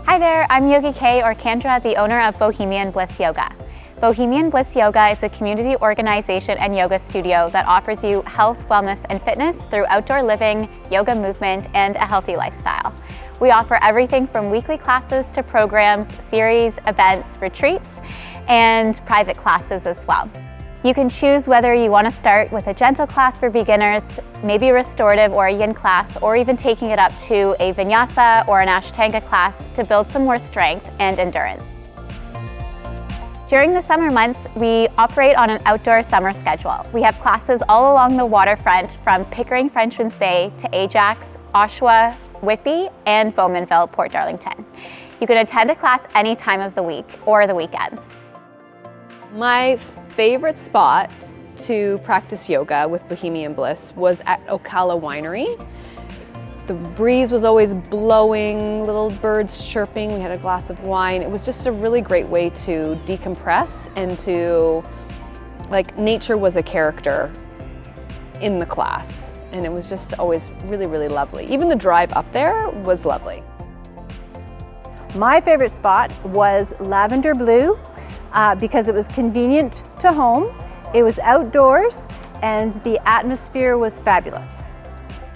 Hi there, I'm Yogi K, or Kendra, the owner of Bohemian Bliss Yoga. Bohemian Bliss Yoga is a community organization and yoga studio that offers you health, wellness, and fitness through outdoor living, yoga movement, and a healthy lifestyle. We offer everything from weekly classes to programs, series, events, retreats, and private classes as well. You can choose whether you want to start with a gentle class for beginners, maybe a restorative or a yin class, or even taking it up to a vinyasa or an ashtanga class to build some more strength and endurance. During the summer months, we operate on an outdoor summer schedule. We have classes all along the waterfront from Pickering, Frenchman's Bay to Ajax, Oshawa, Whitby, and Bowmanville, Port Darlington. You can attend a class any time of the week or the weekends. My favorite spot to practice yoga with Bohemian Bliss was at Ocala Winery. The breeze was always blowing, little birds chirping, we had a glass of wine. It was just a really great way to decompress and to, nature was a character in the class. And it was just always really, really lovely. Even the drive up there was lovely. My favorite spot was Lavender-Blu. Because it was convenient to home, it was outdoors, and the atmosphere was fabulous.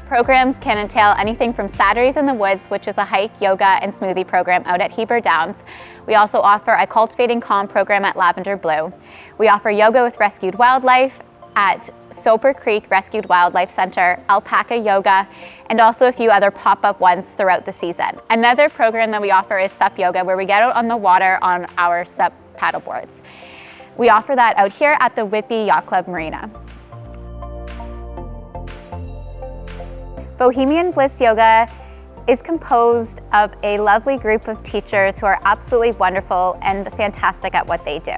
Programs can entail anything from Saturdays in the Woods, which is a hike, yoga, and smoothie program out at Heber Downs. We also offer a Cultivating Calm program at Lavender-Blu. We offer yoga with rescued wildlife at Soper Creek Rescued Wildlife Center, Alpaca Yoga, and also a few other pop-up ones throughout the season. Another program that we offer is SUP Yoga, where we get out on the water on our SUP paddle boards. We offer that out here at the Whitby Yacht Club Marina. Bohemian Bliss Yoga is composed of a lovely group of teachers who are absolutely wonderful and fantastic at what they do.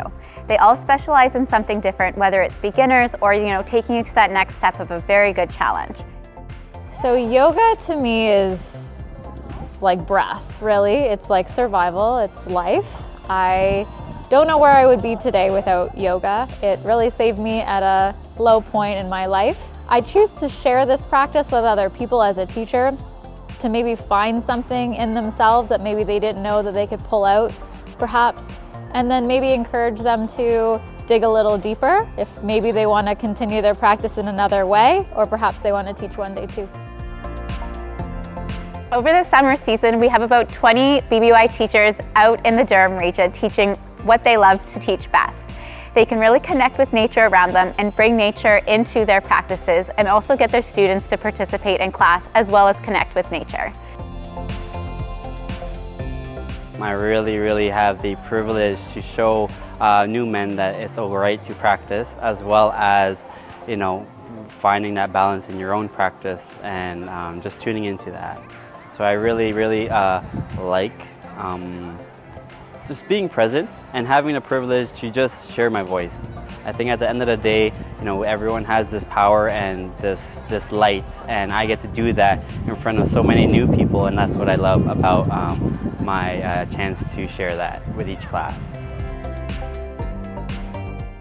They all specialize in something different, whether it's beginners or taking you to that next step of a very good challenge. So yoga to me is like breath, really. It's like survival, it's life. I don't know where I would be today without yoga. It really saved me at a low point in my life. I choose to share this practice with other people as a teacher to maybe find something in themselves that maybe they didn't know that they could pull out, perhaps, and then maybe encourage them to dig a little deeper if maybe they want to continue their practice in another way, or perhaps they want to teach one day too. Over the summer season, we have about 20 BBY teachers out in the Durham region teaching what they love to teach best. They can really connect with nature around them and bring nature into their practices, and also get their students to participate in class as well as connect with nature. I really have the privilege to show new men that it's all right to practice, as well as finding that balance in your own practice and just tuning into that. So I really like just being present and having the privilege to just share my voice. I think at the end of the day, everyone has this power and this light, and I get to do that in front of so many new people, and that's what I love about my chance to share that with each class.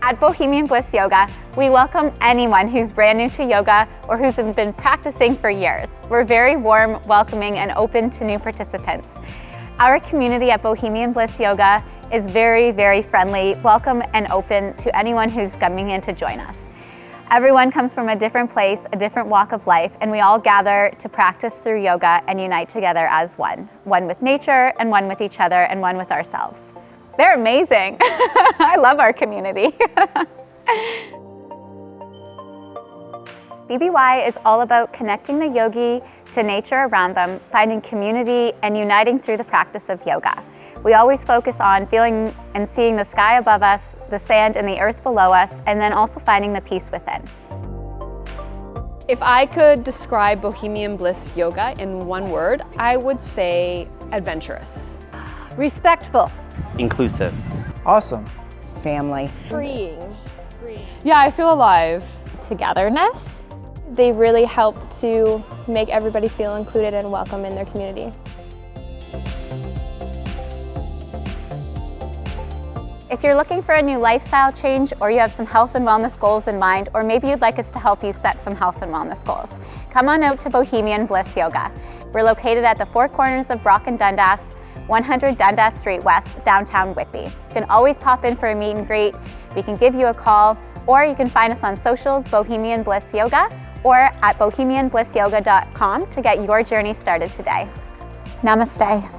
At Bohemian Bliss Yoga, we welcome anyone who's brand new to yoga or who's been practicing for years. We're very warm, welcoming, and open to new participants. Our community at Bohemian Bliss Yoga is very friendly, welcome, and open to anyone who's coming in to join us. Everyone comes from a different place, a different walk of life, and we all gather to practice through yoga and unite together as one with nature, and one with each other, and one with ourselves. They're amazing. I love our community. BBY is all about connecting the yogi to nature around them, finding community, and uniting through the practice of yoga. We always focus on feeling and seeing the sky above us, the sand and the earth below us, and then also finding the peace within. If I could describe Bohemian Bliss Yoga in one word, I would say adventurous. Respectful. Inclusive. Awesome. Family. Freeing. Yeah, I feel alive. Togetherness. They really help to make everybody feel included and welcome in their community. If you're looking for a new lifestyle change, or you have some health and wellness goals in mind, or maybe you'd like us to help you set some health and wellness goals, come on out to Bohemian Bliss Yoga. We're located at the four corners of Brock and Dundas, 100 Dundas Street West, downtown Whitby. You can always pop in for a meet and greet. We can give you a call, or you can find us on socials, Bohemian Bliss Yoga, or at bohemianblissyoga.com to get your journey started today. Namaste.